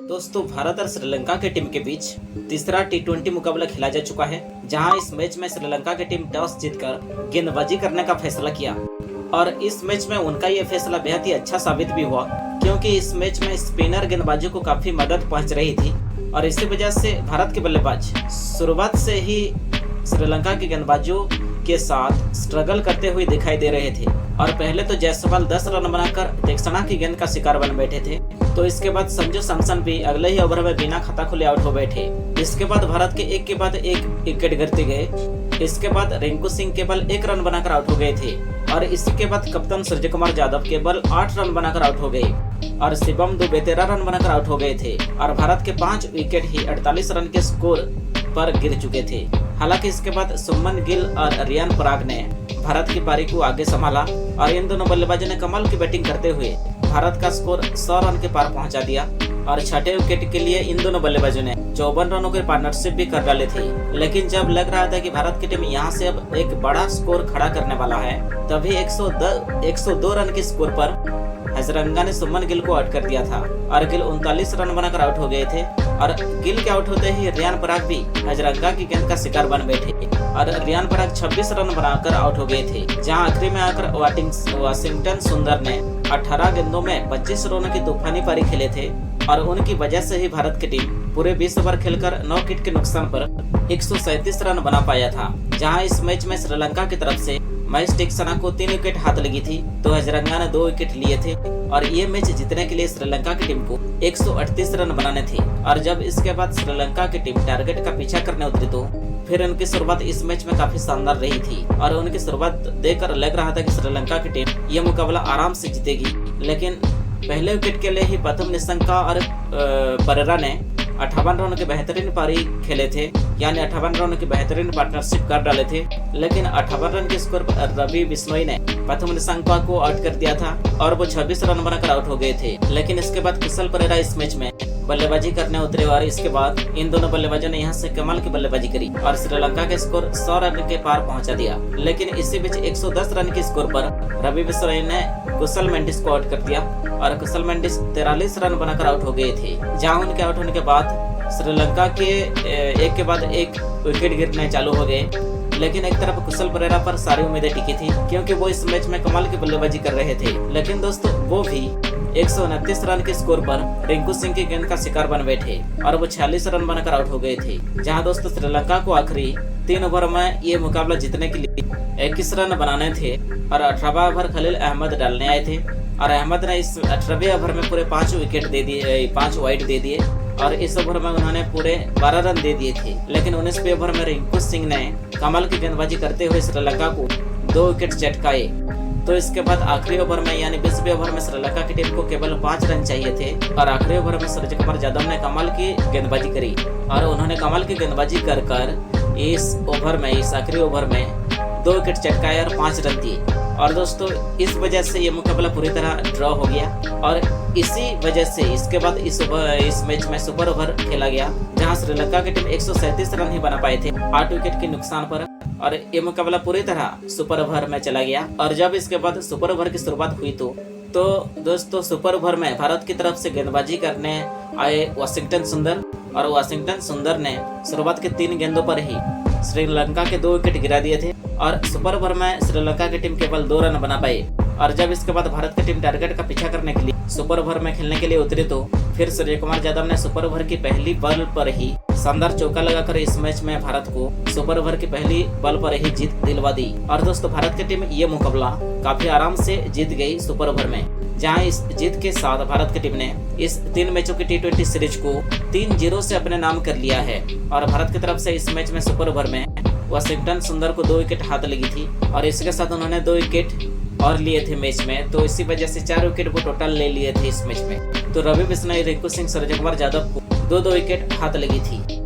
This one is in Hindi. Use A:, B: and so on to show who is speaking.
A: दोस्तों भारत और श्रीलंका की टीम के बीच तीसरा टी20 मुकाबला खेला जा चुका है, जहां इस मैच में श्रीलंका की टीम टॉस जीतकर गेंदबाजी करने का फैसला किया और इस मैच में उनका ये फैसला बेहद ही अच्छा साबित भी हुआ, क्योंकि इस मैच में स्पिनर गेंदबाजों को काफी मदद पहुंच रही थी और इसी वजह से भारत के बल्लेबाज शुरुआत से ही श्रीलंका के गेंदबाजों के साथ स्ट्रगल करते हुए दिखाई दे रहे थे और पहले तो जायसवाल 10 रन बनाकर तीक्ष्णा की गेंद का शिकार बन बैठे थे, तो इसके बाद संजू सैमसन भी अगले ही ओवर में बिना खाता खुले आउट हो बैठे। इसके बाद भारत के एक के बाद एक विकेट गिरते गए। इसके बाद रिंकू सिंह केवल 1 रन बनाकर आउट हो गए थे और इसके बाद कप्तान सूर्यकुमार यादव केवल 8 रन बनाकर आउट हो गए और शिवम दुबे 13 रन बनाकर आउट हो गए थे और भारत के 5 विकेट ही 48 रन के स्कोर पर गिर चुके थे। हालांकि इसके बाद सुमन गिल और रियान पराग ने भारत की पारी को आगे संभाला और इन दोनों बल्लेबाजों ने कमाल की बैटिंग करते हुए भारत का स्कोर 100 रन के पार पहुंचा दिया और छठे विकेट के लिए इन दोनों बल्लेबाजों ने 54 रनों के पार्टनरशिप भी कर डाले थे। लेकिन जब लग रहा था कि भारत की टीम यहां से अब एक बड़ा स्कोर खड़ा करने वाला है, तभी 102 रन के स्कोर पर हजरंगा ने सुमन गिल को आउट कर दिया था और गिल 39 रन बनाकर आउट हो गए थे और गिल के आउट होते ही रियान पराग भी हजरंगा की गेंद का शिकार बन बैठे और रियान पराग 26 रन बनाकर आउट हो गए थे, जहां आखिरी में आकर वाशिंगटन सुंदर ने 18 गेंदों में 25 रनों की तूफानी पारी खेले थे और उनकी वजह से ही भारत की टीम पूरे 20 ओवर खेलकर 9 विकेट के नुकसान पर 137 रन बना पाया था। जहां इस मैच में श्रीलंका की तरफ से महेश तीक्ष्णा को 3 विकेट हाथ लगी थी, तो हजरंगा ने 2 विकेट लिए थे और ये मैच जीतने के लिए श्रीलंका की टीम को 138 रन बनाने थे। और जब इसके बाद श्रीलंका की टीम टारगेट का पीछा करने उतरी तो फिर उनकी शुरुआत इस मैच में काफी शानदार रही थी और उनकी शुरुआत देखकर लग रहा था कि श्रीलंका की टीम यह मुकाबला आराम से जीतेगी। लेकिन पहले विकेट के लिए ही प्रथम निशंका और परेरा ने 58 रनों के बेहतरीन पारी खेले थे, यानी 58 रनों की बेहतरीन पार्टनरशिप कर डाले थे। लेकिन 58 रन के स्कोर पर रवि बिश्नोई ने प्रथम निशंका को आउट कर दिया था और वो 26 रन बनाकर आउट हो गए थे। लेकिन इसके बाद कुशल परेरा इस मैच में बल्लेबाजी करने उतरे और इसके बाद इन दोनों बल्लेबाजों ने यहां से कमाल की बल्लेबाजी करी और श्रीलंका के स्कोर 100 रन के पार पहुंचा दिया। लेकिन इसी बीच 110 रन के स्कोर पर रवि बिश्नोई ने कुशल मेंडिस को आउट कर दिया और कुशल मेंडिस 43 रन बनाकर आउट हो गए थे। जहां उनके आउट होने के बाद श्रीलंका के एक के बाद एक विकेट गिरने चालू हो गए। लेकिन एक तरफ कुशल परेरा पर सारी उम्मीदें टिकी थी, क्योंकि वो इस मैच में कमाल की बल्लेबाजी कर रहे थे। लेकिन दोस्तों वो भी 129 रन के स्कोर पर रिंकू सिंह की गेंद का शिकार बन बैठे और वो 46 रन बनाकर आउट हो गए थे। जहां दोस्तों श्रीलंका को आखिरी 3 ओवर में ये मुकाबला जीतने के लिए 21 रन बनाने थे और 18वां ओवर खलील अहमद डालने आए थे और अहमद ने इस 18वें ओवर में पूरे 5 विकेट दे दिए, 5 वाइड दे दिए और इस ओवर में उन्होंने पूरे 12 रन दे दिए थे। लेकिन 19वें ओवर में रिंकू सिंह ने कमाल की गेंदबाजी करते हुए श्रीलंका को 2 विकेट चटकाए। तो इसके बाद आखिरी ओवर में यानी 20वें ओवर में श्रीलंका की टीम को केवल 5 रन चाहिए थे और आखिरी ओवर में सूर्यकुमार यादव ने कमाल की गेंदबाजी करी और उन्होंने कमाल की गेंदबाजी कर इस आखिरी ओवर में 2 विकेट चटकाए और 5 रन दिए। और दोस्तों इस वजह से ये मुकाबला पूरी तरह ड्रॉ हो गया और इसी वजह से इसके बाद इस मैच में सुपर ओवर खेला गया, जहां श्रीलंका की टीम 137 रन ही बना पाए थे 8 विकेट के नुकसान पर और ये मुकाबला पूरी तरह सुपर ओवर में चला गया। और जब इसके बाद सुपर ओवर की शुरुआत हुई तो दोस्तों सुपर ओवर में भारत की तरफ से गेंदबाजी करने आए वाशिंगटन सुंदर और वाशिंगटन सुंदर ने शुरुआत के 3 गेंदों पर ही श्रीलंका के 2 विकेट गिरा दिए थे और सुपर ओवर में श्रीलंका की टीम केवल 2 रन बना पाई। और जब इसके बाद भारत की टीम टारगेट का पीछा करने के लिए सुपर ओवर में खेलने के लिए उतरी तो फिर सूर्यकुमार यादव ने सुपर ओवर की पहली बॉल पर ही शानदार चौका लगाकर इस मैच में भारत को सुपर ओवर की पहली बॉल पर ही जीत दिलवा दी। और दोस्तों भारत की टीम ये मुकाबला काफी आराम से जीत गई सुपर ओवर में, जहां इस जीत के साथ भारत की टीम ने इस 3 मैचों की टी20 सीरीज को 3-0 से अपने नाम कर लिया है। और भारत की तरफ से इस मैच में सुपर ओवर में वाशिंगटन सुंदर को 2 विकेट हाथ लगी थी और इसके साथ उन्होंने 2 विकेट और लिए थे मैच में, तो इसी वजह से 4 विकेट वो टोटल ले लिए थे इस मैच में। तो रवि बिश्नोई, रिंकू सिंह, सूर्यकुमार यादव को 2-2 विकेट हाथ लगी थी।